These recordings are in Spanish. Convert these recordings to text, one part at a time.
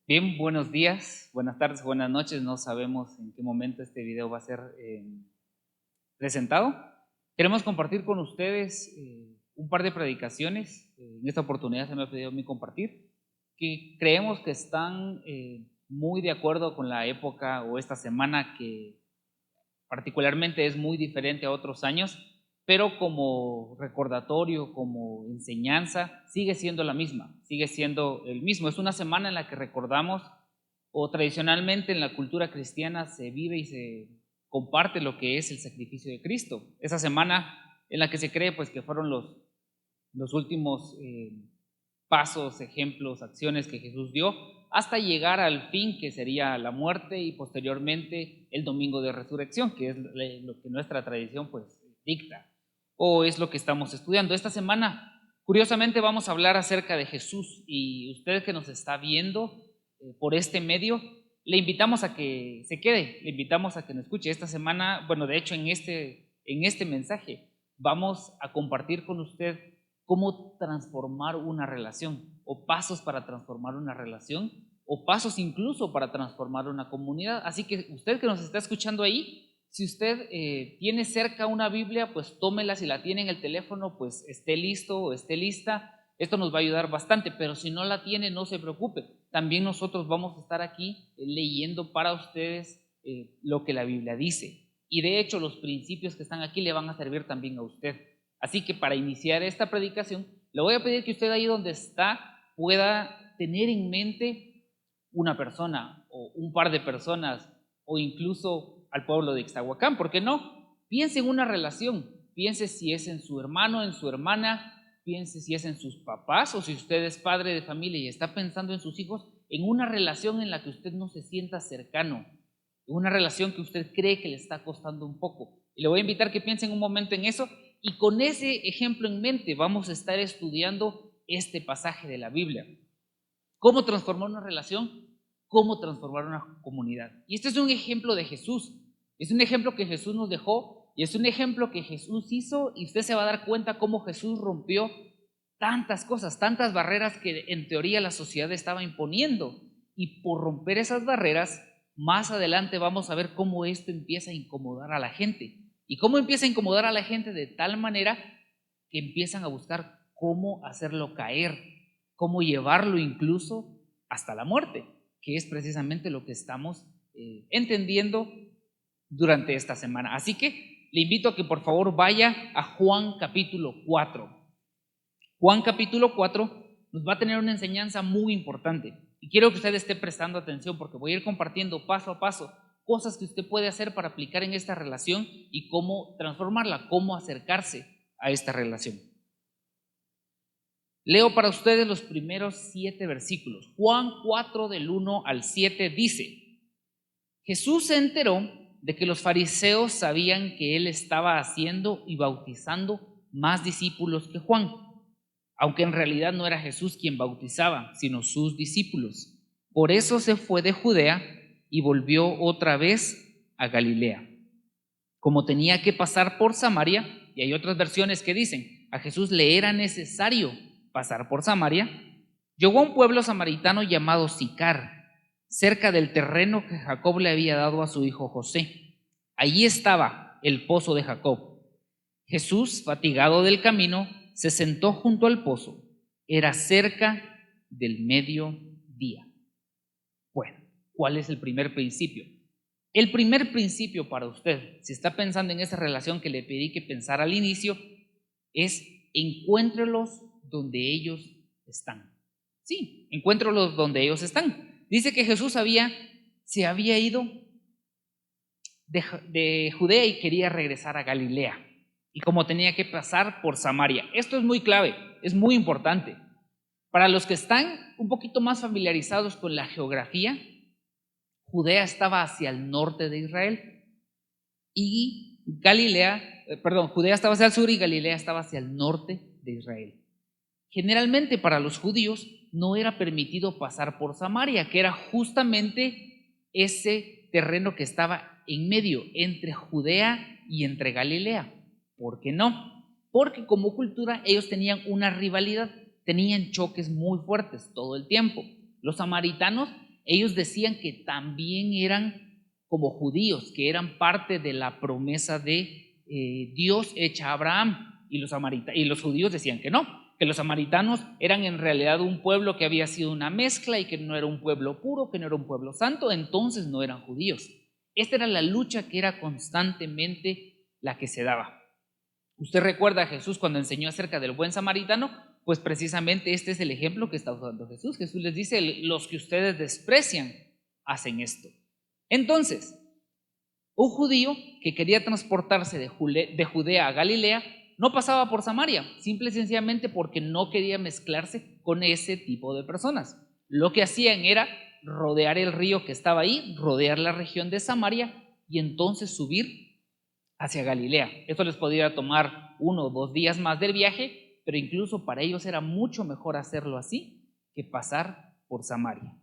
Bien, buenos días, buenas tardes, buenas noches. No sabemos en qué momento este video va a ser presentado. Queremos compartir con ustedes un par de predicaciones. En esta oportunidad se me ha pedido a mí compartir, que creemos que están muy de acuerdo con la época o esta semana que particularmente es muy diferente a otros años, pero como recordatorio, como enseñanza, sigue siendo la misma, sigue siendo el mismo. Es una semana en la que recordamos, o tradicionalmente en la cultura cristiana se vive y se comparte lo que es el sacrificio de Cristo. Esa semana en la que se cree pues que fueron los últimos pasos, ejemplos, acciones que Jesús dio, hasta llegar al fin que sería la muerte y posteriormente el domingo de resurrección, que es lo que nuestra tradición pues dicta, o es lo que estamos estudiando. Esta semana, curiosamente, vamos a hablar acerca de Jesús, y usted que nos está viendo por este medio, le invitamos a que se quede, le invitamos a que nos escuche. Esta semana, bueno, de hecho en este mensaje vamos a compartir con usted cómo transformar una relación, o pasos para transformar una relación, o pasos incluso para transformar una comunidad. Así que usted que nos está escuchando ahí, si usted tiene cerca una Biblia, pues tómela. Si la tiene en el teléfono, pues esté listo o esté lista. Esto nos va a ayudar bastante, pero si no la tiene, no se preocupe. También nosotros vamos a estar aquí leyendo para ustedes lo que la Biblia dice. Y de hecho, los principios que están aquí le van a servir también a usted. Así que para iniciar esta predicación, le voy a pedir que usted ahí donde está pueda tener en mente una persona o un par de personas, o incluso al pueblo de Ixtahuacán. ¿Por qué no? Piense en una relación, piense si es en su hermano, en su hermana, piense si es en sus papás, o si usted es padre de familia y está pensando en sus hijos, en una relación en la que usted no se sienta cercano, en una relación que usted cree que le está costando un poco. Y le voy a invitar que piensen un momento en eso, y con ese ejemplo en mente vamos a estar estudiando este pasaje de la Biblia. ¿Cómo transformar una relación? ¿Cómo transformar una comunidad? Y este es un ejemplo de Jesús. Es un ejemplo que Jesús nos dejó, y es un ejemplo que Jesús hizo, y usted se va a dar cuenta cómo Jesús rompió tantas cosas, tantas barreras que en teoría la sociedad estaba imponiendo. Y por romper esas barreras, más adelante vamos a ver cómo esto empieza a incomodar a la gente. Y cómo empieza a incomodar a la gente de tal manera que empiezan a buscar cómo hacerlo caer, cómo llevarlo incluso hasta la muerte, que es precisamente lo que estamos entendiendo durante esta semana. Así que le invito a que por favor vaya a Juan capítulo 4. Juan capítulo 4 nos va a tener una enseñanza muy importante, y quiero que usted esté prestando atención, porque voy a ir compartiendo paso a paso cosas que usted puede hacer para aplicar en esta relación y cómo transformarla, cómo acercarse a esta relación. Leo para ustedes los primeros 7 versículos. Juan 4 del 1 al 7 dice: Jesús se enteró de que los fariseos sabían que él estaba haciendo y bautizando más discípulos que Juan, aunque en realidad no era Jesús quien bautizaba, sino sus discípulos. Por eso se fue de Judea y volvió otra vez a Galilea. Como tenía que pasar por Samaria, y hay otras versiones que dicen, a Jesús le era necesario pasar por Samaria, llegó a un pueblo samaritano llamado Sicar, cerca del terreno que Jacob le había dado a su hijo José. Allí estaba el pozo de Jacob. Jesús, fatigado del camino, se sentó junto al pozo. Era cerca del mediodía. Bueno, ¿cuál es el primer principio? El primer principio para usted, si está pensando en esa relación que le pedí que pensara al inicio, es encuéntrelos donde ellos están. Sí, encuéntrelos donde ellos están. Dice que Jesús se había ido de Judea y quería regresar a Galilea. Y como tenía que pasar por Samaria. Esto es muy clave, es muy importante. Para los que están un poquito más familiarizados con la geografía, Judea estaba hacia el norte de Israel y Judea estaba hacia el sur y Galilea estaba hacia el norte de Israel. Generalmente para los judíos no era permitido pasar por Samaria, que era justamente ese terreno que estaba en medio entre Judea y entre Galilea. ¿Por qué no? Porque como cultura ellos tenían una rivalidad, tenían choques muy fuertes todo el tiempo. Los samaritanos ellos decían que también eran como judíos, que eran parte de la promesa de Dios hecha a Abraham. Y los judíos decían que no, que los samaritanos eran en realidad un pueblo que había sido una mezcla y que no era un pueblo puro, que no era un pueblo santo, entonces no eran judíos. Esta era la lucha que era constantemente la que se daba. Usted recuerda a Jesús cuando enseñó acerca del buen samaritano, pues precisamente este es el ejemplo que está usando Jesús. Jesús les dice, los que ustedes desprecian hacen esto. Entonces, un judío que quería transportarse de Judea a Galilea no pasaba por Samaria, simple y sencillamente porque no quería mezclarse con ese tipo de personas. Lo que hacían era rodear el río que estaba ahí, rodear la región de Samaria y entonces subir hacia Galilea. Esto les podría tomar 1 o 2 días más del viaje, pero incluso para ellos era mucho mejor hacerlo así que pasar por Samaria.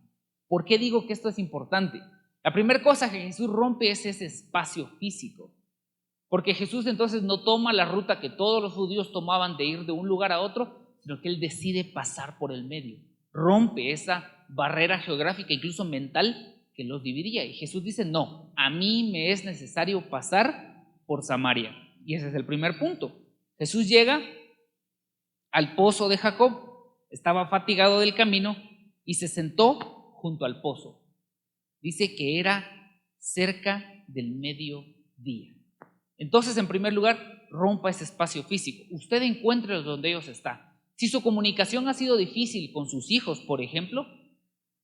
¿Por qué digo que esto es importante? La primera cosa que Jesús rompe es ese espacio físico, porque Jesús entonces no toma la ruta que todos los judíos tomaban de ir de un lugar a otro, sino que Él decide pasar por el medio, rompe esa barrera geográfica, incluso mental, que los dividía. Y Jesús dice, no, a mí me es necesario pasar por Samaria. Y ese es el primer punto. Jesús llega al pozo de Jacob, estaba fatigado del camino y se sentó junto al pozo. Dice que era cerca del mediodía. Entonces, en primer lugar, rompa ese espacio físico. Usted encuéntrelos donde ellos están. Si su comunicación ha sido difícil con sus hijos, por ejemplo,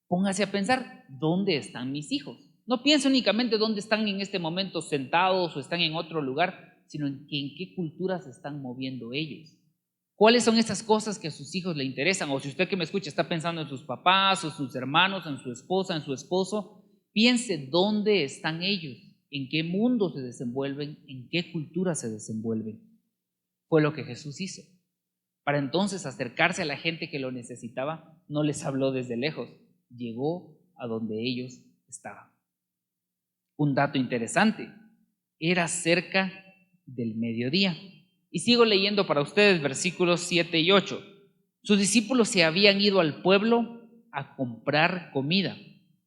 póngase a pensar, ¿dónde están mis hijos? No piense únicamente dónde están en este momento sentados o están en otro lugar, sino en qué cultura se están moviendo ellos. ¿Cuáles son esas cosas que a sus hijos le interesan? O si usted que me escucha está pensando en sus papás o sus hermanos, en su esposa, en su esposo, piense dónde están ellos, en qué mundo se desenvuelven, en qué cultura se desenvuelven. Fue lo que Jesús hizo. Para entonces acercarse a la gente que lo necesitaba, no les habló desde lejos, llegó a donde ellos estaban. Un dato interesante, era cerca del mediodía. Y sigo leyendo para ustedes versículos 7 y 8. Sus discípulos se habían ido al pueblo a comprar comida.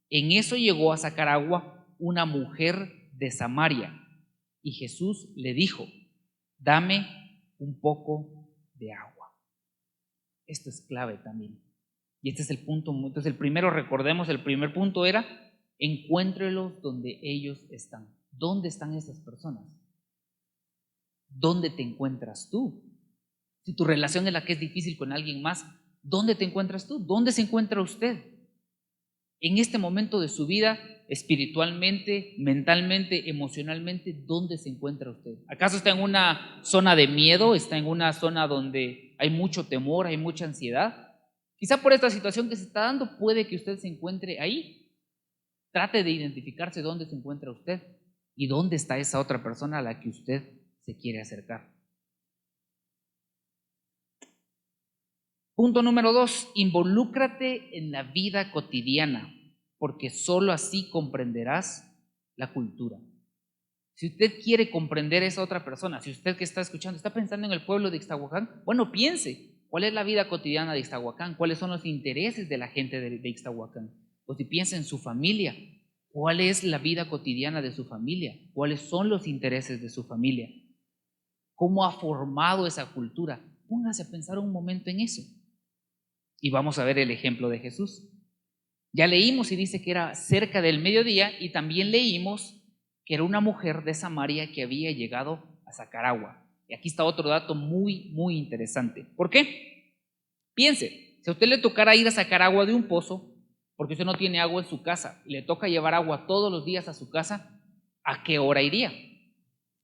En eso llegó a sacar agua una mujer de Samaria. Y Jesús le dijo, dame un poco de agua. Esto es clave también. Y este es el punto. Entonces el primero, recordemos, el primer punto era, encuéntrelos donde ellos están. ¿Dónde están esas personas? ¿Dónde te encuentras tú? Si tu relación es la que es difícil con alguien más, ¿dónde te encuentras tú? ¿Dónde se encuentra usted? En este momento de su vida, espiritualmente, mentalmente, emocionalmente, ¿dónde se encuentra usted? ¿Acaso está en una zona de miedo? ¿Está en una zona donde hay mucho temor, hay mucha ansiedad? Quizá por esta situación que se está dando, puede que usted se encuentre ahí. Trate de identificarse dónde se encuentra usted y dónde está esa otra persona a la que usted se quiere acercar. Punto número 2, involúcrate en la vida cotidiana, porque sólo así comprenderás la cultura. Si usted quiere comprender a esa otra persona, si usted que está escuchando está pensando en el pueblo de Ixtahuacán, bueno, piense, ¿cuál es la vida cotidiana de Ixtahuacán? ¿Cuáles son los intereses de la gente de Ixtahuacán? O si piensa en su familia, ¿cuál es la vida cotidiana de su familia? ¿Cuáles son los intereses de su familia? ¿Cómo ha formado esa cultura? Póngase a pensar un momento en eso. Y vamos a ver el ejemplo de Jesús. Ya leímos y dice que era cerca del mediodía y también leímos que era una mujer de Samaria que había llegado a sacar agua. Y aquí está otro dato muy, muy interesante. ¿Por qué? Piense, si a usted le tocara ir a sacar agua de un pozo, porque usted no tiene agua en su casa, y le toca llevar agua todos los días a su casa, ¿a qué hora iría?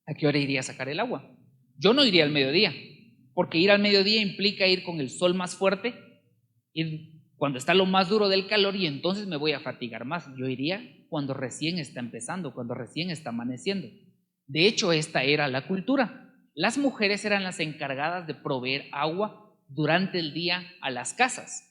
¿A qué hora iría a sacar el agua? Yo no iría al mediodía, porque ir al mediodía implica ir con el sol más fuerte, ir cuando está lo más duro del calor y entonces me voy a fatigar más. Yo iría cuando recién está empezando, cuando recién está amaneciendo. De hecho, esta era la cultura. Las mujeres eran las encargadas de proveer agua durante el día a las casas.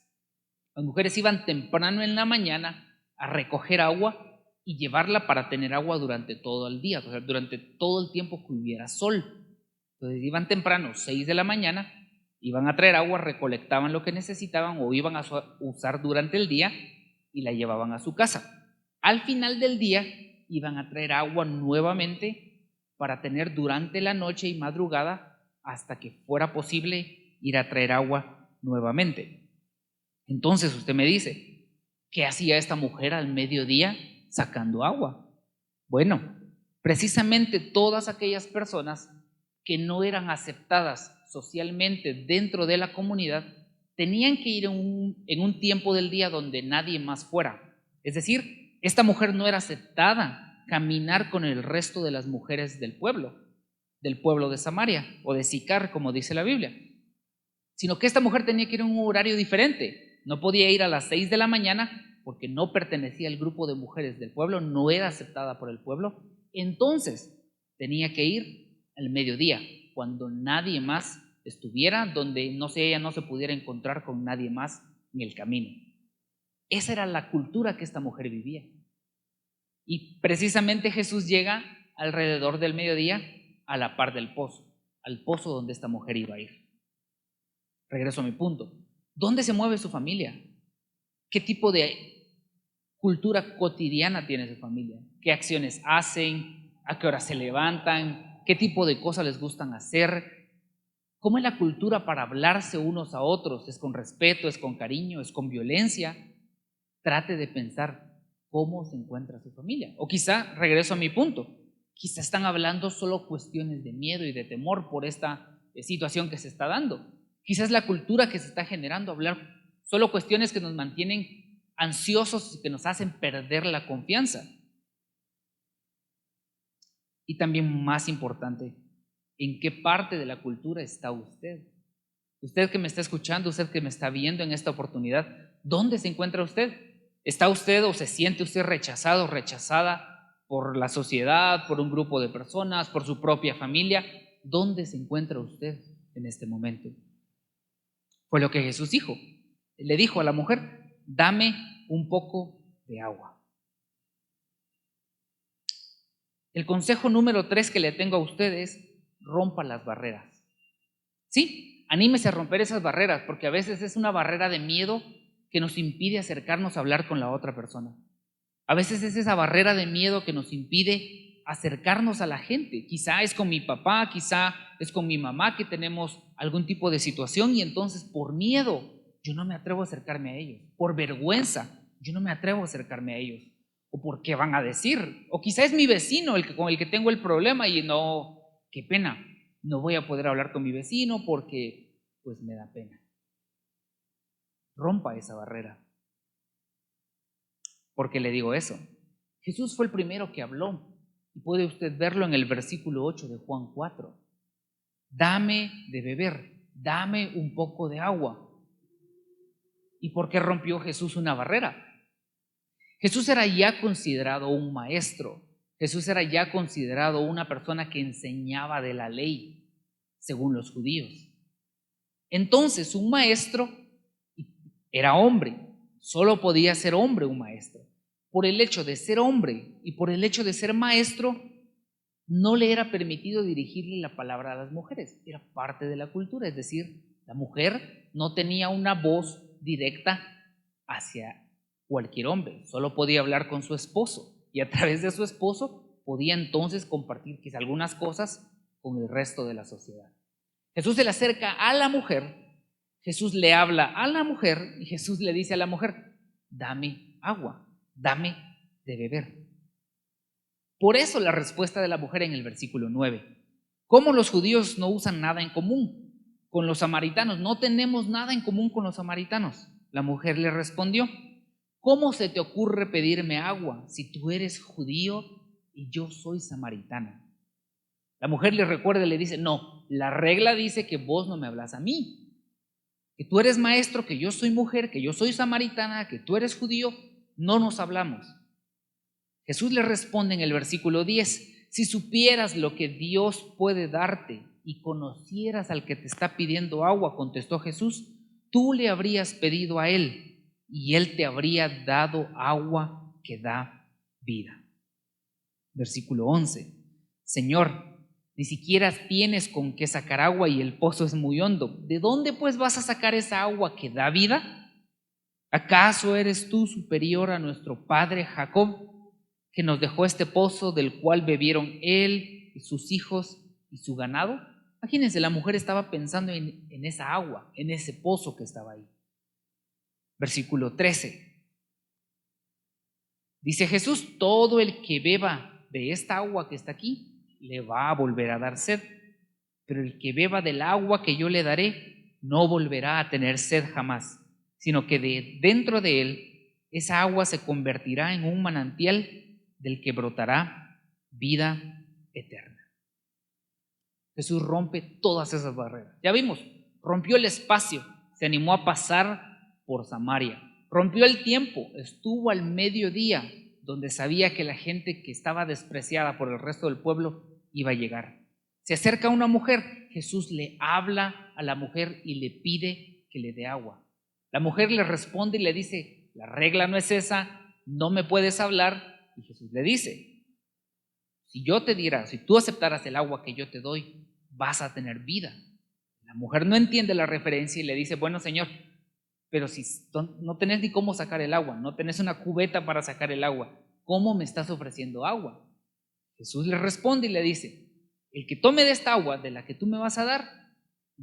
Las mujeres iban temprano en la mañana a recoger agua y llevarla para tener agua durante todo el día, o sea, durante todo el tiempo que hubiera sol. Entonces iban temprano, 6 de la mañana, iban a traer agua, recolectaban lo que necesitaban o iban a usar durante el día y la llevaban a su casa. Al final del día iban a traer agua nuevamente para tener durante la noche y madrugada hasta que fuera posible ir a traer agua nuevamente. Entonces usted me dice, ¿qué hacía esta mujer al mediodía sacando agua? Bueno, precisamente todas aquellas personas que no eran aceptadas socialmente dentro de la comunidad tenían que ir en un tiempo del día donde nadie más fuera. Es decir, esta mujer no era aceptada caminar con el resto de las mujeres del pueblo de Samaria o de Sicar, como dice la Biblia, sino que esta mujer tenía que ir en un horario diferente. No podía ir a las 6 de la mañana porque no pertenecía al grupo de mujeres del pueblo, no era aceptada por el pueblo. Entonces tenía que ir al mediodía, cuando nadie más estuviera, donde ella no se pudiera encontrar con nadie más en el camino. Esa era la cultura que esta mujer vivía. Y precisamente Jesús llega alrededor del mediodía a la par del pozo, al pozo donde esta mujer iba a ir. Regreso a mi punto. ¿Dónde se mueve su familia? ¿Qué tipo de cultura cotidiana tiene su familia? ¿Qué acciones hacen? ¿A qué hora se levantan? ¿Qué tipo de cosas les gustan hacer? ¿Cómo es la cultura para hablarse unos a otros? ¿Es con respeto? ¿Es con cariño? ¿Es con violencia? Trate de pensar cómo se encuentra su familia. O quizá, regreso a mi punto, quizá están hablando solo cuestiones de miedo y de temor por esta situación que se está dando. Quizás la cultura que se está generando, hablar solo cuestiones que nos mantienen ansiosos y que nos hacen perder la confianza. Y también más importante, ¿en qué parte de la cultura está usted? Usted que me está escuchando, usted que me está viendo en esta oportunidad, ¿dónde se encuentra usted? ¿Está usted o se siente usted rechazado, rechazada por la sociedad, por un grupo de personas, por su propia familia? ¿Dónde se encuentra usted en este momento? Fue lo que Jesús dijo. Le dijo a la mujer, dame un poco de agua. El consejo número 3 que le tengo a usted es, rompa las barreras. Sí, anímese a romper esas barreras, porque a veces es una barrera de miedo que nos impide acercarnos a hablar con la otra persona. A veces es esa barrera de miedo que nos impide acercarnos a la gente. Quizá es con mi papá, quizá es con mi mamá que tenemos algún tipo de situación y entonces por miedo yo no me atrevo a acercarme a ellos. Por vergüenza yo no me atrevo a acercarme a ellos. O por qué van a decir. O quizá es mi vecino con el que tengo el problema y no, qué pena, no voy a poder hablar con mi vecino porque pues me da pena. Rompa esa barrera. ¿Por qué le digo eso? Jesús fue el primero que habló y puede usted verlo en el versículo 8 de Juan 4. Dame de beber, dame un poco de agua. ¿Y por qué rompió Jesús una barrera? Jesús era ya considerado un maestro. Jesús era ya considerado una persona que enseñaba de la ley, según los judíos. Entonces, un maestro era hombre. Solo podía ser hombre un maestro. Por el hecho de ser hombre y por el hecho de ser maestro, no le era permitido dirigirle la palabra a las mujeres. Era parte de la cultura, es decir, la mujer no tenía una voz directa hacia cualquier hombre, solo podía hablar con su esposo y a través de su esposo podía entonces compartir quizá algunas cosas con el resto de la sociedad. Jesús se le acerca a la mujer, Jesús le habla a la mujer y Jesús le dice a la mujer, dame agua, dame de beber. Por eso la respuesta de la mujer en el versículo 9. ¿Cómo los judíos no usan nada en común con los samaritanos? No tenemos nada en común con los samaritanos. La mujer le respondió, ¿cómo se te ocurre pedirme agua si tú eres judío y yo soy samaritana? La mujer le recuerda y le dice, no, la regla dice que vos no me hablas a mí, que tú eres maestro, que yo soy mujer, que yo soy samaritana, que tú eres judío, no nos hablamos. Jesús le responde en el versículo 10, si supieras lo que Dios puede darte y conocieras al que te está pidiendo agua, contestó Jesús, tú le habrías pedido a él y él te habría dado agua que da vida. Versículo 11, Señor, ni siquiera tienes con qué sacar agua y el pozo es muy hondo. ¿De dónde pues vas a sacar esa agua que da vida? ¿Acaso eres tú superior a nuestro padre Jacob, que nos dejó este pozo del cual bebieron él y sus hijos y su ganado? Imagínense, la mujer estaba pensando en esa agua, en ese pozo que estaba ahí. Versículo 13. Dice Jesús: todo el que beba de esta agua que está aquí, le va a volver a dar sed, pero el que beba del agua que yo le daré, no volverá a tener sed jamás, sino que de dentro de él, esa agua se convertirá en un manantial del que brotará vida eterna. Jesús rompe todas esas barreras. Ya vimos, rompió el espacio, se animó a pasar por Samaria, rompió el tiempo, estuvo al mediodía, donde sabía que la gente que estaba despreciada por el resto del pueblo iba a llegar. Se acerca a una mujer, Jesús le habla a la mujer y le pide que le dé agua. La mujer le responde y le dice: la regla no es esa, no me puedes hablar. Y Jesús le dice: si yo te diera, si tú aceptaras el agua que yo te doy, vas a tener vida. La mujer no entiende la referencia y le dice: bueno, Señor, pero si no tenés ni cómo sacar el agua, no tenés una cubeta para sacar el agua, ¿cómo me estás ofreciendo agua? Jesús le responde y le dice: el que tome de esta agua de la que tú me vas a dar,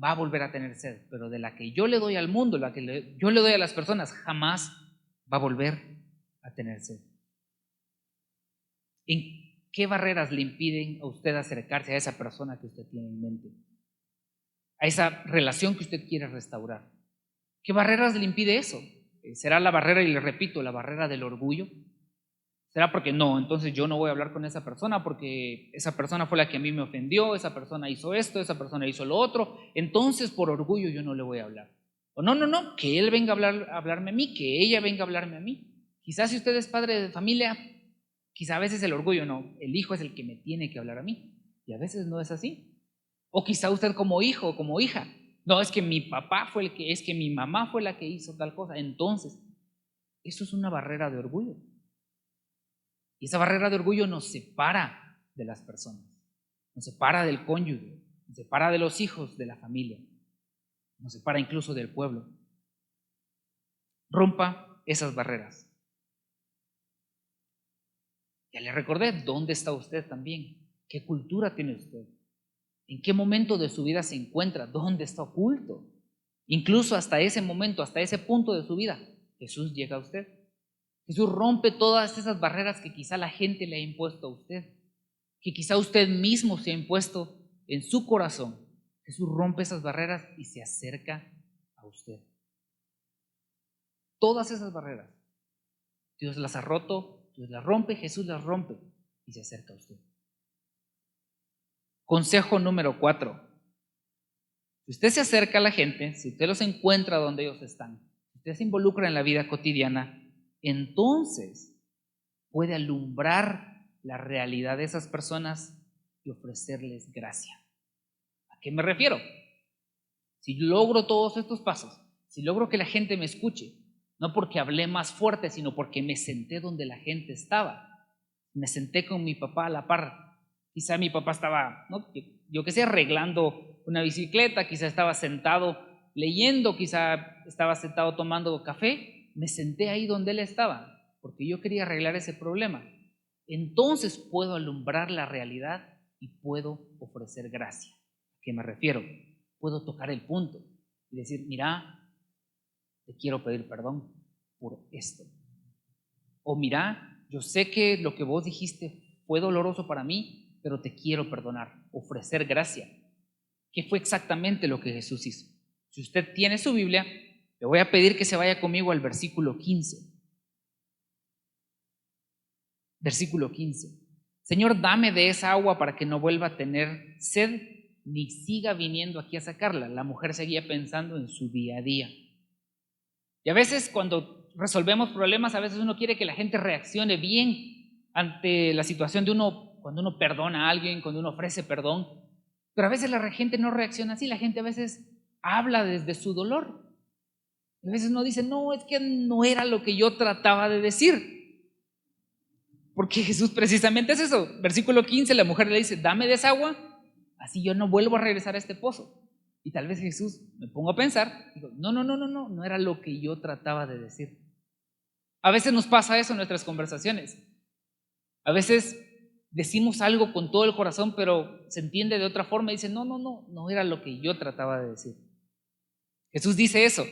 va a volver a tener sed, pero de la que yo le doy al mundo, la que yo le doy a las personas, jamás va a volver a tener sed. ¿En qué barreras le impiden a usted acercarse a esa persona que usted tiene en mente? A esa relación que usted quiere restaurar. ¿Qué barreras le impide eso? ¿Será la barrera, y le repito, la barrera del orgullo? ¿Será porque no, entonces yo no voy a hablar con esa persona porque esa persona fue la que a mí me ofendió, esa persona hizo esto, esa persona hizo lo otro, entonces por orgullo yo no le voy a hablar? O no, que él venga a hablarme a mí, que ella venga a hablarme a mí. Quizás si usted es padre de familia, quizá a veces el orgullo no, el hijo es el que me tiene que hablar a mí, y a veces no es así. O quizá usted como hijo o como hija, no, es que mi papá fue es que mi mamá fue la que hizo tal cosa, entonces eso es una barrera de orgullo. Y esa barrera de orgullo nos separa de las personas, nos separa del cónyuge, nos separa de los hijos, de la familia, nos separa incluso del pueblo. Rompa esas barreras. Ya le recordé, ¿dónde está usted también? ¿Qué cultura tiene usted? ¿En qué momento de su vida se encuentra? ¿Dónde está oculto? Incluso hasta ese momento, hasta ese punto de su vida, Jesús llega a usted. Jesús rompe todas esas barreras que quizá la gente le ha impuesto a usted, que quizá usted mismo se ha impuesto en su corazón. Jesús rompe esas barreras y se acerca a usted. Todas esas barreras, Dios las ha roto, Dios las rompe, Jesús las rompe y se acerca a usted. Consejo número 4. Si usted se acerca a la gente, si usted los encuentra donde ellos están, si usted se involucra en la vida cotidiana, entonces puede alumbrar la realidad de esas personas y ofrecerles gracia. ¿A qué me refiero? Si logro todos estos pasos, si logro que la gente me escuche, no porque hablé más fuerte, sino porque me senté donde la gente estaba, me senté con mi papá a la par. Quizá mi papá estaba, ¿no?, yo que sé, arreglando una bicicleta, quizá estaba sentado leyendo, quizá estaba sentado tomando café. Me senté ahí donde él estaba, porque yo quería arreglar ese problema. Entonces puedo alumbrar la realidad y puedo ofrecer gracia. ¿A qué me refiero? Puedo tocar el punto y decir: mira, te quiero pedir perdón por esto. O mira, yo sé que lo que vos dijiste fue doloroso para mí, pero te quiero perdonar, ofrecer gracia. ¿Qué fue exactamente lo que Jesús hizo? Si usted tiene su Biblia, le voy a pedir que se vaya conmigo al versículo 15. Versículo 15. Señor, dame de esa agua para que no vuelva a tener sed, ni siga viniendo aquí a sacarla. La mujer seguía pensando en su día a día. Y a veces cuando resolvemos problemas, a veces uno quiere que la gente reaccione bien ante la situación de uno, cuando uno perdona a alguien, cuando uno ofrece perdón. Pero a veces la gente no reacciona así, la gente a veces habla desde su dolor. A veces no dice: no, es que no era lo que yo trataba de decir. Porque Jesús precisamente es eso. Versículo 15, la mujer le dice: dame de esa agua, así yo no vuelvo a regresar a este pozo. Y tal vez Jesús, me pongo a pensar, digo, no era lo que yo trataba de decir. A veces nos pasa eso en nuestras conversaciones. A veces decimos algo con todo el corazón, pero se entiende de otra forma y dicen, no era lo que yo trataba de decir. Jesús dice eso,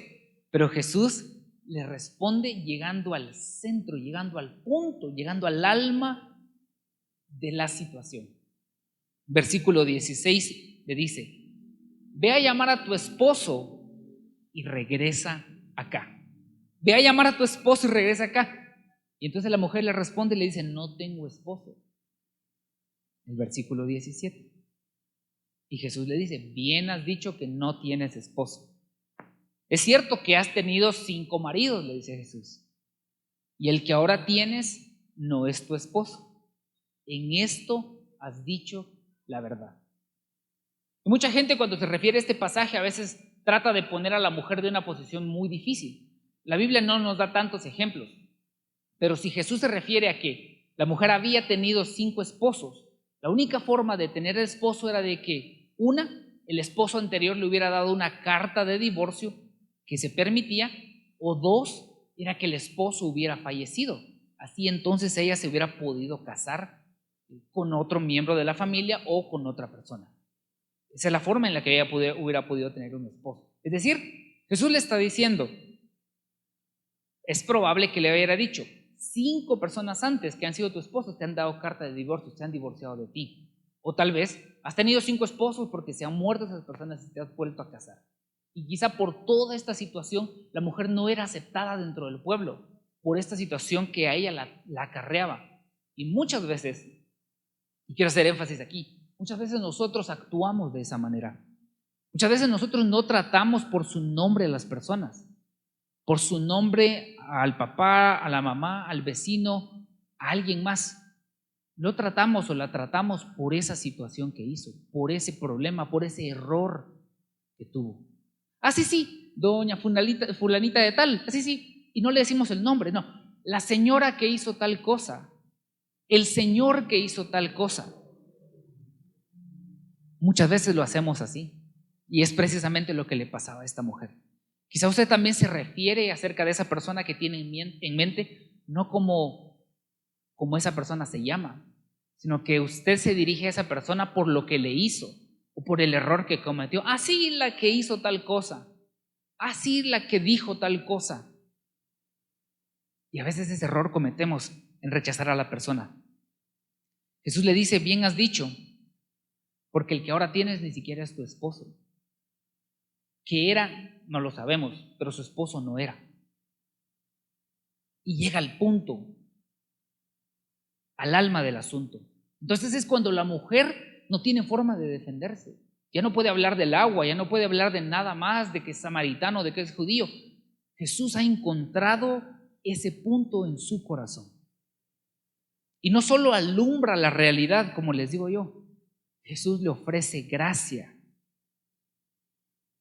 pero Jesús le responde llegando al centro, llegando al punto, llegando al alma de la situación. Versículo 16 le dice, ve a llamar a tu esposo y regresa acá. Ve a llamar a tu esposo y regresa acá. Y entonces la mujer le responde y le dice, no tengo esposo. El versículo 17. Y Jesús le dice, bien has dicho que no tienes esposo. Es cierto que has tenido 5 maridos, le dice Jesús. Y el que ahora tienes no es tu esposo. En esto has dicho la verdad. Y mucha gente cuando se refiere a este pasaje a veces trata de poner a la mujer de una posición muy difícil. La Biblia no nos da tantos ejemplos, pero si Jesús se refiere a que la mujer había tenido 5 esposos, la única forma de tener esposo era de que, el esposo anterior le hubiera dado una carta de divorcio que se permitía, o 2, era que el esposo hubiera fallecido. Así entonces ella se hubiera podido casar con otro miembro de la familia o con otra persona. Esa es la forma en la que ella hubiera podido tener un esposo. Es decir, Jesús le está diciendo, es probable que le hubiera dicho, 5 personas antes que han sido tu esposo te han dado carta de divorcio, se han divorciado de ti. O tal vez has tenido 5 esposos porque se han muerto esas personas y te has vuelto a casar. Y quizá por toda esta situación la mujer no era aceptada dentro del pueblo, por esta situación que a ella la acarreaba. Y muchas veces, y quiero hacer énfasis aquí, muchas veces nosotros actuamos de esa manera. Muchas veces nosotros no tratamos por su nombre a las personas, por su nombre al papá, a la mamá, al vecino, a alguien más. Lo tratamos o la tratamos por esa situación que hizo, por ese problema, por ese error que tuvo. Sí, doña fulanita de tal, sí, y no le decimos el nombre, no, la señora que hizo tal cosa, el señor que hizo tal cosa. Muchas veces lo hacemos así, y es precisamente lo que le pasaba a esta mujer. Quizá usted también se refiere acerca de esa persona que tiene en mente, no como esa persona se llama, sino que usted se dirige a esa persona por lo que le hizo o por el error que cometió. Sí, la que hizo tal cosa. Sí, la que dijo tal cosa. Y a veces ese error cometemos en rechazar a la persona. Jesús le dice, bien has dicho, porque el que ahora tienes ni siquiera es tu esposo. Que era, no lo sabemos, pero su esposo no era. Y llega al punto, al alma del asunto. Entonces es cuando la mujer no tiene forma de defenderse. Ya no puede hablar del agua, ya no puede hablar de nada más, de que es samaritano, de que es judío. Jesús ha encontrado ese punto en su corazón. Y no solo alumbra la realidad, como les digo yo, Jesús le ofrece gracia.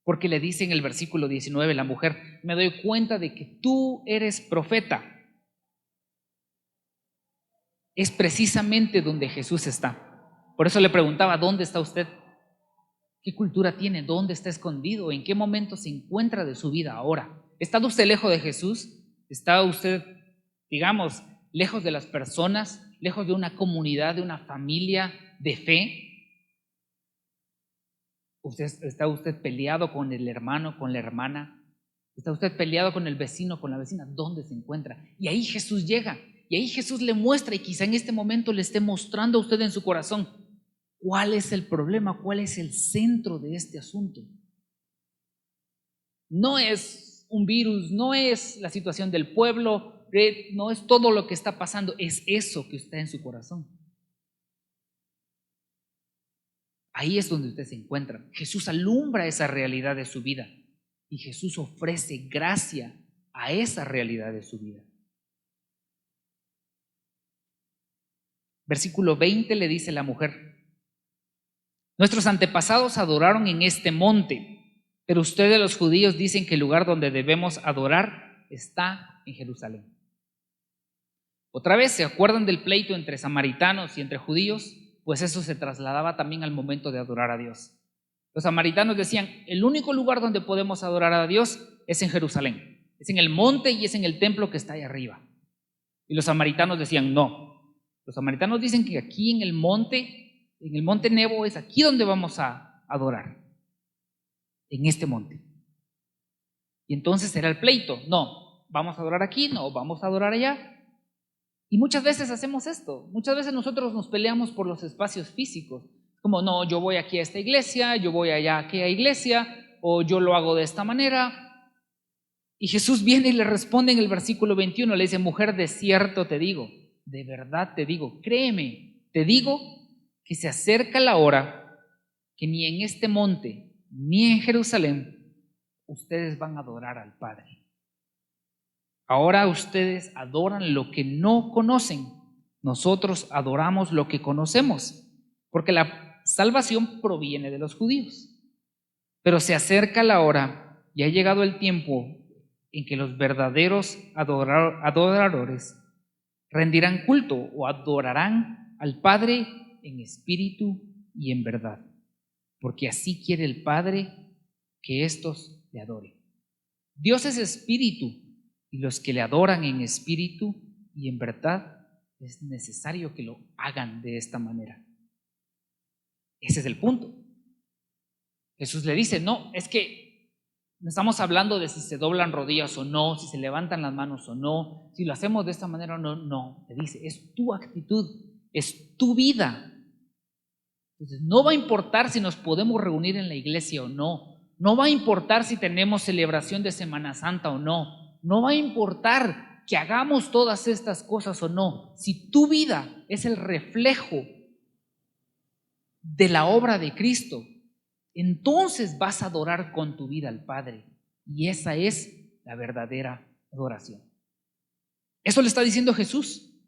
Porque le dice en el versículo 19 la mujer, me doy cuenta de que tú eres profeta. Es precisamente donde Jesús está. Por eso le preguntaba, ¿dónde está usted? ¿Qué cultura tiene? ¿Dónde está escondido? ¿En qué momento se encuentra de su vida ahora? ¿Está usted lejos de Jesús? ¿Está usted, digamos, lejos de las personas? ¿Lejos de una comunidad, de una familia de fe? ¿Está usted peleado con el hermano, con la hermana? ¿Está usted peleado con el vecino, con la vecina? ¿Dónde se encuentra? Y ahí Jesús llega. Y ahí Jesús le muestra, y quizá en este momento le esté mostrando a usted en su corazón cuál es el problema, cuál es el centro de este asunto. No es un virus, no es la situación del pueblo, no es todo lo que está pasando, es eso que está en su corazón. Ahí es donde usted se encuentra. Jesús alumbra esa realidad de su vida y Jesús ofrece gracia a esa realidad de su vida. Versículo 20 le dice la mujer, nuestros antepasados adoraron en este monte, pero ustedes los judíos dicen que el lugar donde debemos adorar está en Jerusalén. Otra vez, ¿se acuerdan del pleito entre samaritanos y entre judíos? Pues eso se trasladaba también al momento de adorar a Dios. Los samaritanos decían, el único lugar donde podemos adorar a Dios es en Jerusalén, es en el monte y es en el templo que está ahí arriba. Y los samaritanos decían, no. Los samaritanos dicen que aquí en el monte Nebo, es aquí donde vamos a adorar, en este monte. Y entonces era el pleito, no, vamos a adorar aquí, no, vamos a adorar allá. Y muchas veces hacemos esto, muchas veces nosotros nos peleamos por los espacios físicos, como no, yo voy aquí a esta iglesia, yo voy allá a aquella iglesia, o yo lo hago de esta manera. Y Jesús viene y le responde en el versículo 21, le dice, mujer, de cierto te digo, de verdad te digo, créeme, te digo que se acerca la hora que ni en este monte, ni en Jerusalén, ustedes van a adorar al Padre. Ahora ustedes adoran lo que no conocen, nosotros adoramos lo que conocemos, porque la salvación proviene de los judíos. Pero se acerca la hora y ha llegado el tiempo en que los verdaderos adoradores rendirán culto o adorarán al Padre en espíritu y en verdad, porque así quiere el Padre que éstos le adoren. Dios es espíritu y los que le adoran en espíritu y en verdad es necesario que lo hagan de esta manera. Ese es el punto. Jesús le dice, no, es que no estamos hablando de si se doblan rodillas o no, si se levantan las manos o no, si lo hacemos de esta manera o no, no, te dice, es tu actitud, es tu vida. Entonces, no va a importar si nos podemos reunir en la iglesia o no, no va a importar si tenemos celebración de Semana Santa o no, no va a importar que hagamos todas estas cosas o no, si tu vida es el reflejo de la obra de Cristo, entonces vas a adorar con tu vida al Padre. Y esa es la verdadera adoración. Eso le está diciendo Jesús.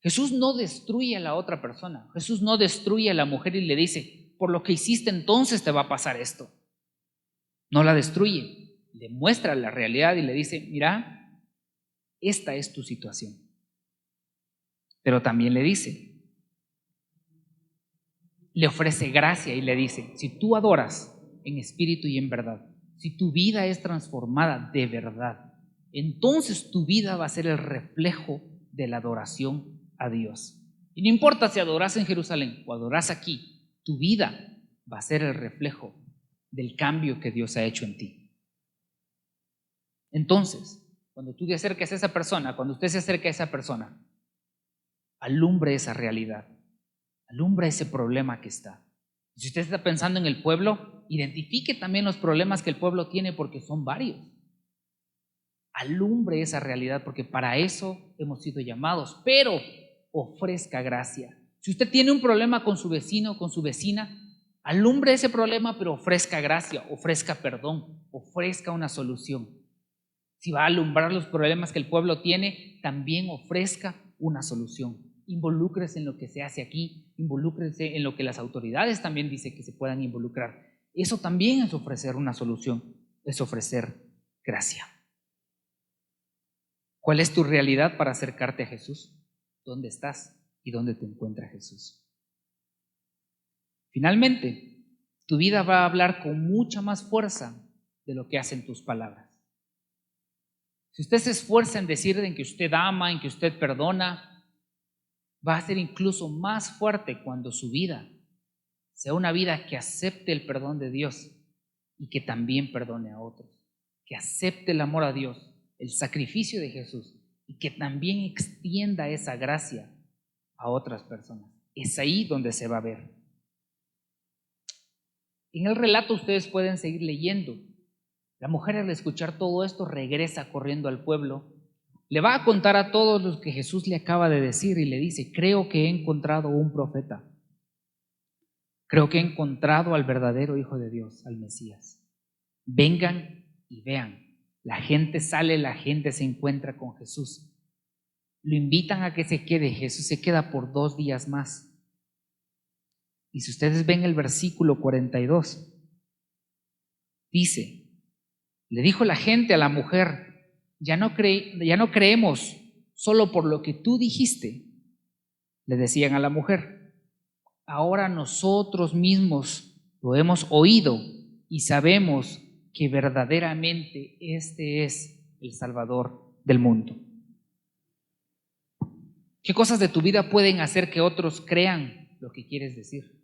Jesús no destruye a la otra persona. Jesús no destruye a la mujer y le dice, por lo que hiciste entonces te va a pasar esto. No la destruye. Le muestra la realidad y le dice, mira, esta es tu situación. Pero también le dice, le ofrece gracia y le dice, si tú adoras en espíritu y en verdad, si tu vida es transformada de verdad, entonces tu vida va a ser el reflejo de la adoración a Dios. Y no importa si adoras en Jerusalén o adoras aquí, tu vida va a ser el reflejo del cambio que Dios ha hecho en ti. Entonces, cuando tú te acerques a esa persona, cuando usted se acerque a esa persona, alumbre esa realidad. Alumbra ese problema que está. Si usted está pensando en el pueblo, identifique también los problemas que el pueblo tiene porque son varios. Alumbre esa realidad porque para eso hemos sido llamados, pero ofrezca gracia. Si usted tiene un problema con su vecino o con su vecina, alumbre ese problema, pero ofrezca gracia, ofrezca perdón, ofrezca una solución. Si va a alumbrar los problemas que el pueblo tiene, también ofrezca una solución. Involúcrese en lo que se hace aquí, involúcrese en lo que las autoridades también dicen que se puedan involucrar. Eso también es ofrecer una solución, es ofrecer gracia. ¿Cuál es tu realidad para acercarte a Jesús? ¿Dónde estás y dónde te encuentra Jesús? Finalmente, tu vida va a hablar con mucha más fuerza de lo que hacen tus palabras. Si usted se esfuerza en decir en que usted ama, en que usted perdona, va a ser incluso más fuerte cuando su vida sea una vida que acepte el perdón de Dios y que también perdone a otros, que acepte el amor a Dios, el sacrificio de Jesús y que también extienda esa gracia a otras personas. Es ahí donde se va a ver. En el relato ustedes pueden seguir leyendo. La mujer, al escuchar todo esto, regresa corriendo al pueblo. Le va a contar a todos lo que Jesús le acaba de decir y le dice, creo que he encontrado un profeta. Creo que he encontrado al verdadero Hijo de Dios, al Mesías. Vengan y vean. La gente sale, la gente se encuentra con Jesús. Lo invitan a que se quede. Jesús se queda por 2 días más. Y si ustedes ven el versículo 42, dice, le dijo la gente a la mujer, ya no creemos solo por lo que tú dijiste. Le decían a la mujer, ahora nosotros mismos lo hemos oído y sabemos que verdaderamente este es el Salvador del mundo. ¿Qué cosas de tu vida pueden hacer que otros crean lo que quieres decir?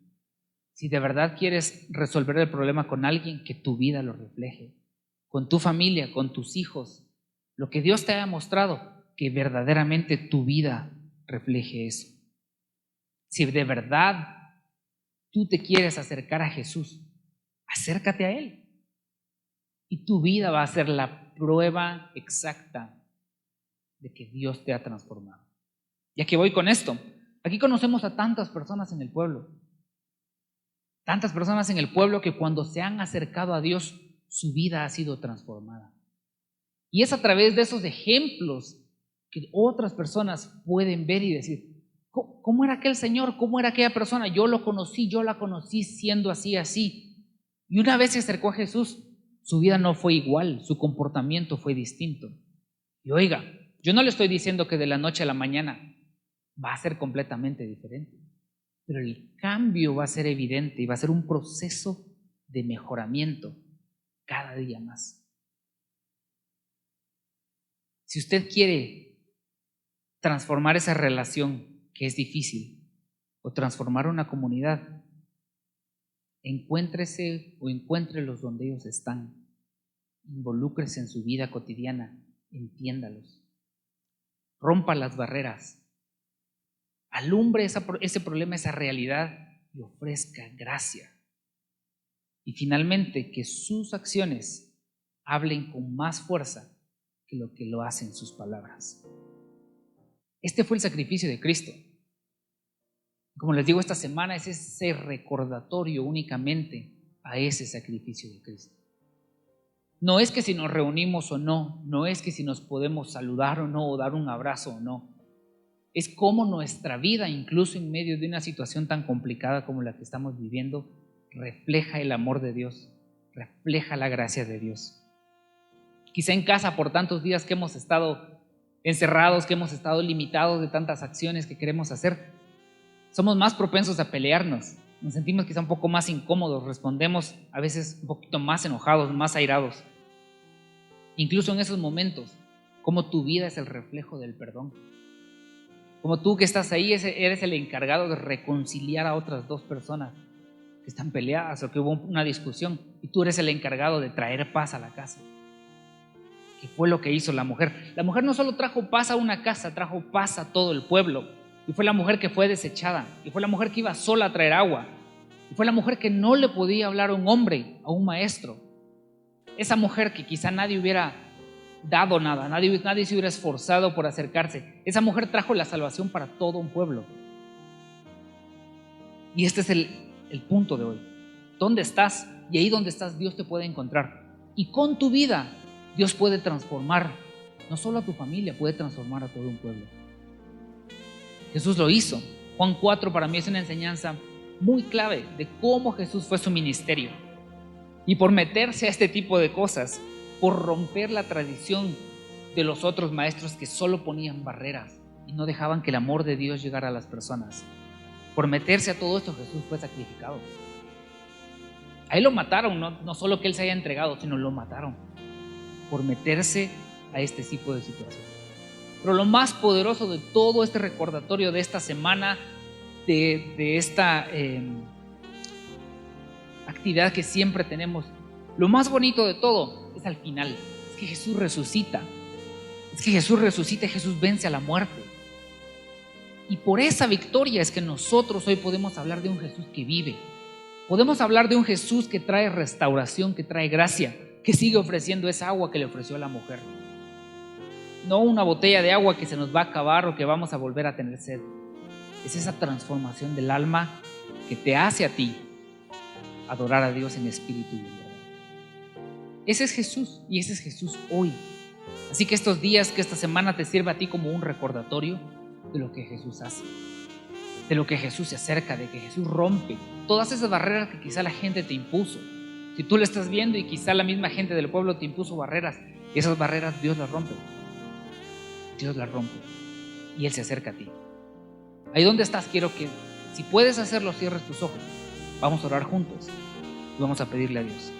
Si de verdad quieres resolver el problema con alguien, que tu vida lo refleje. Con tu familia, con tus hijos. Lo que Dios te haya mostrado, que verdaderamente tu vida refleje eso. Si de verdad tú te quieres acercar a Jesús, acércate a Él. Y tu vida va a ser la prueba exacta de que Dios te ha transformado. Ya que voy con esto, aquí conocemos a tantas personas en el pueblo. Tantas personas en el pueblo que cuando se han acercado a Dios, su vida ha sido transformada. Y es a través de esos ejemplos que otras personas pueden ver y decir, ¿cómo era aquel señor? ¿Cómo era aquella persona? Yo lo conocí, yo la conocí siendo así, así. Y una vez se acercó a Jesús, su vida no fue igual, su comportamiento fue distinto. Y oiga, yo no le estoy diciendo que de la noche a la mañana va a ser completamente diferente, pero el cambio va a ser evidente y va a ser un proceso de mejoramiento cada día más. Si usted quiere transformar esa relación que es difícil o transformar una comunidad, encuéntrese o encuéntrelos donde ellos están. Involúcrese en su vida cotidiana, entiéndalos. Rompa las barreras. Alumbre ese problema, esa realidad y ofrezca gracia. Y finalmente, que sus acciones hablen con más fuerza que lo que lo hacen sus palabras. Este fue el sacrificio de Cristo. Como les digo, esta semana es ese recordatorio únicamente a ese sacrificio de Cristo. No es que si nos reunimos o no, no es que si nos podemos saludar o no, o dar un abrazo o no. Es cómo nuestra vida, incluso en medio de una situación tan complicada como la que estamos viviendo, refleja el amor de Dios, refleja la gracia de Dios. Quizá en casa, por tantos días que hemos estado encerrados, que hemos estado limitados de tantas acciones que queremos hacer, somos más propensos a pelearnos, nos sentimos quizá un poco más incómodos, respondemos a veces un poquito más enojados, más airados. Incluso en esos momentos, como tu vida es el reflejo del perdón. Como tú que estás ahí, eres el encargado de reconciliar a otras dos personas que están peleadas o que hubo una discusión, y tú eres el encargado de traer paz a la casa. ¿Qué fue lo que hizo la mujer? La mujer no solo trajo paz a una casa, trajo paz a todo el pueblo. Y fue la mujer que fue desechada, y fue la mujer que iba sola a traer agua, y fue la mujer que no le podía hablar a un hombre, a un maestro. Esa mujer que quizá nadie hubiera dado nada, nadie se hubiera esforzado por acercarse. Esa mujer trajo la salvación para todo un pueblo. Y este es el punto de hoy. ¿Dónde estás? Y ahí donde estás, Dios te puede encontrar. Y con tu vida, Dios puede transformar no solo a tu familia, puede transformar a todo un pueblo. Jesús lo hizo. Juan 4 para mí es una enseñanza muy clave de cómo Jesús fue su ministerio. Y por meterse a este tipo de cosas, por romper la tradición de los otros maestros que solo ponían barreras y no dejaban que el amor de Dios llegara a las personas, por meterse a todo esto, Jesús fue sacrificado. A él lo mataron, no solo que él se haya entregado, sino lo mataron por meterse a este tipo de situaciones. Pero lo más poderoso de todo este recordatorio de esta semana, de esta actividad que siempre tenemos, lo más bonito de todo es al final, es que Jesús resucita. Es que Jesús resucita y Jesús vence a la muerte. Y por esa victoria es que nosotros hoy podemos hablar de un Jesús que vive. Podemos hablar de un Jesús que trae restauración, que trae gracia, que sigue ofreciendo esa agua que le ofreció a la mujer. No una botella de agua que se nos va a acabar o que vamos a volver a tener sed. Es esa transformación del alma que te hace a ti adorar a Dios en espíritu y en verdad. Ese es Jesús, y ese es Jesús hoy. Así que estos días, que esta semana te sirva a ti como un recordatorio de lo que Jesús hace, de lo que Jesús se acerca, de que Jesús rompe todas esas barreras que quizá la gente te impuso. Si tú lo estás viendo y quizá la misma gente del pueblo te impuso barreras, esas barreras Dios las rompe. Dios las rompe y Él se acerca a ti. Ahí donde estás, quiero que, si puedes hacerlo, cierres tus ojos. Vamos a orar juntos. Y vamos a pedirle a Dios.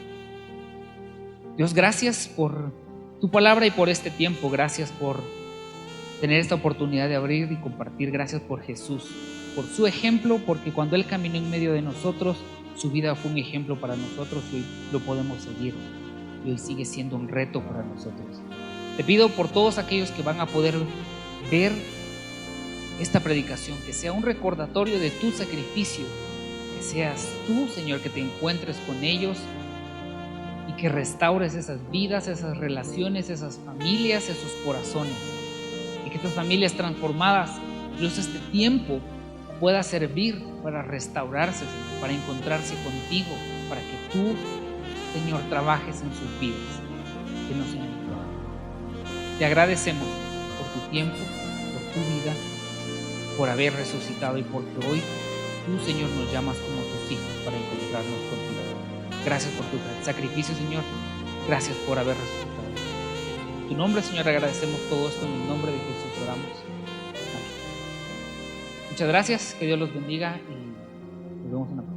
Dios, gracias por tu palabra y por este tiempo. Gracias por tener esta oportunidad de abrir y compartir. Gracias por Jesús, por su ejemplo, porque cuando Él caminó en medio de nosotros, su vida fue un ejemplo para nosotros y hoy lo podemos seguir. Y hoy sigue siendo un reto para nosotros. Te pido por todos aquellos que van a poder ver esta predicación, que sea un recordatorio de tu sacrificio, que seas tú, Señor, que te encuentres con ellos y que restaures esas vidas, esas relaciones, esas familias, esos corazones, y que estas familias transformadas, incluso este tiempo, pueda servir para restaurarse, Señor, para encontrarse contigo, para que tú, Señor, trabajes en sus vidas, que no sean en vano. Te agradecemos por tu tiempo, por tu vida, por haber resucitado y porque hoy tú, Señor, nos llamas como tus hijos para encontrarnos contigo. Gracias por tu sacrificio, Señor. Gracias por haber resucitado. En tu nombre, Señor, agradecemos todo esto en el nombre de Jesús oramos. Amén. Muchas gracias, que Dios los bendiga y nos vemos en la próxima.